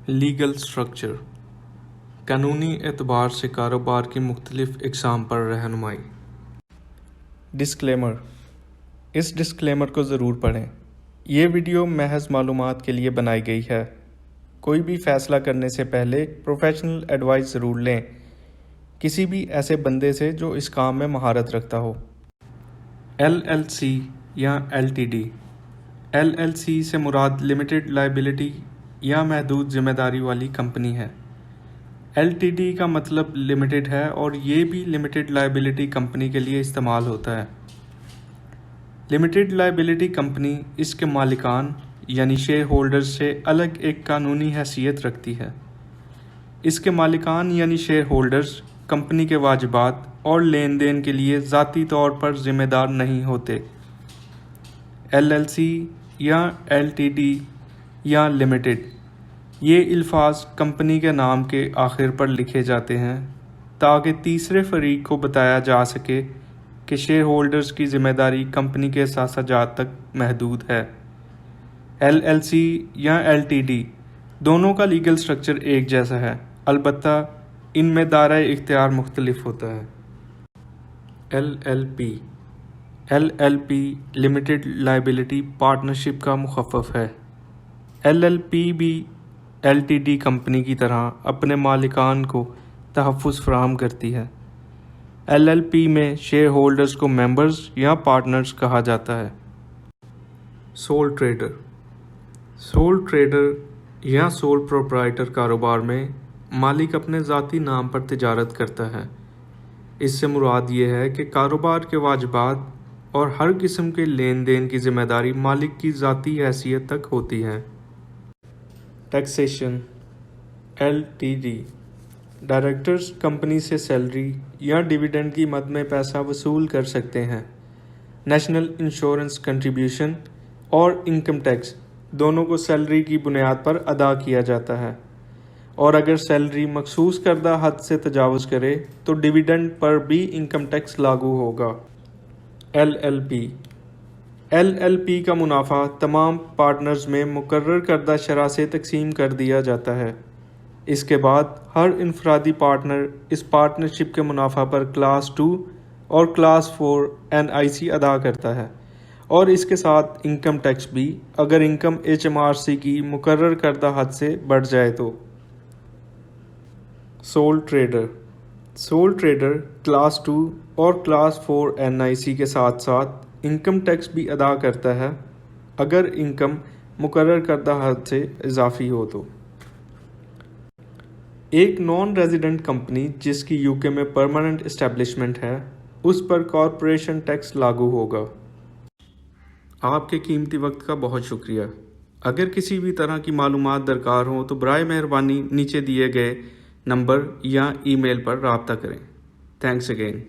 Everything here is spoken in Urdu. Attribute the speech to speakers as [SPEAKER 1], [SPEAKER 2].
[SPEAKER 1] لیگل سٹرکچر، قانونی اعتبار سے کاروبار کی مختلف اقسام پر رہنمائی۔ ڈسکلیمر، اس ڈسکلیمر کو ضرور پڑھیں۔ یہ ویڈیو محض معلومات کے لیے بنائی گئی ہے۔ کوئی بھی فیصلہ کرنے سے پہلے پروفیشنل ایڈوائس ضرور لیں، کسی بھی ایسے بندے سے جو اس کام میں مہارت رکھتا ہو۔ LLC یا LTD۔ LLC سے مراد لمیٹڈ لائبلٹی یا محدود ذمہ داری والی کمپنی ہے۔ LTD کا مطلب لمیٹڈ ہے اور یہ بھی لمیٹڈ لائبلٹی کمپنی کے لیے استعمال ہوتا ہے۔ لمیٹڈ لائبلٹی کمپنی اس کے مالکان یعنی شیئر ہولڈرز سے الگ ایک قانونی حیثیت رکھتی ہے۔ اس کے مالکان یعنی شیئر ہولڈرز کمپنی کے واجبات اور لین دین کے لیے ذاتی طور پر ذمہ دار نہیں ہوتے۔ LLC یا LTD یا لمیٹڈ، یہ الفاظ کمپنی کے نام کے آخر پر لکھے جاتے ہیں تاکہ تیسرے فریق کو بتایا جا سکے کہ شیئر ہولڈرز کی ذمہ داری کمپنی کے اثاثہ جات تک محدود ہے۔ LLC یا LTD دونوں کا لیگل سٹرکچر ایک جیسا ہے، البتہ ان میں دائرۂ اختیار مختلف ہوتا ہے۔ LLP لمیٹڈ لائبلٹی پارٹنرشپ کا مخفف ہے۔ LLP بھی LTD کمپنی کی طرح اپنے مالکان کو تحفظ فراہم کرتی ہے۔ LLP میں شیئر ہولڈرز کو ممبرز یا پارٹنرز کہا جاتا ہے۔ سول ٹریڈر یا سول پروپرائٹر کاروبار میں مالک اپنے ذاتی نام پر تجارت کرتا ہے۔ اس سے مراد یہ ہے کہ کاروبار کے واجبات اور ہر قسم کے لین دین کی ذمہ داری مالک کی ذاتی حیثیت تک ہوتی ہے۔ ٹیکسیشن۔ LTD ڈائریکٹرز کمپنی سے سیلری یا ڈیویڈنڈ کی مد میں پیسہ وصول کر سکتے ہیں۔ نیشنل انشورنس کنٹریبیوشن اور انکم ٹیکس دونوں کو سیلری کی بنیاد پر ادا کیا جاتا ہے، اور اگر سیلری مخصوص کردہ حد سے تجاوز کرے تو ڈیویڈنڈ پر بھی انکم ٹیکس لاگو ہوگا۔ LLP کا منافع تمام پارٹنرز میں مقرر کردہ شرح سے تقسیم کر دیا جاتا ہے۔ اس کے بعد ہر انفرادی پارٹنر اس پارٹنرشپ کے منافع پر کلاس 2 اور کلاس 4 NIC ادا کرتا ہے، اور اس کے ساتھ انکم ٹیکس بھی اگر انکم HMRC کی مقرر کردہ حد سے بڑھ جائے تو۔ سول ٹریڈر کلاس 2 اور کلاس 4 NIC کے ساتھ ساتھ انکم ٹیکس بھی ادا کرتا ہے اگر انکم مقرر کردہ حد سے اضافی ہو تو۔ ایک نان ریزیڈنٹ کمپنی جس کی UK میں پرماننٹ اسٹیبلشمنٹ ہے، اس پر کارپوریشن ٹیکس لاگو ہوگا۔ آپ کے قیمتی وقت کا بہت شکریہ۔ اگر کسی بھی طرح کی معلومات درکار ہوں تو برائے مہربانی نیچے دیے گئے نمبر یا ای میل پر رابطہ کریں۔ Thanks again.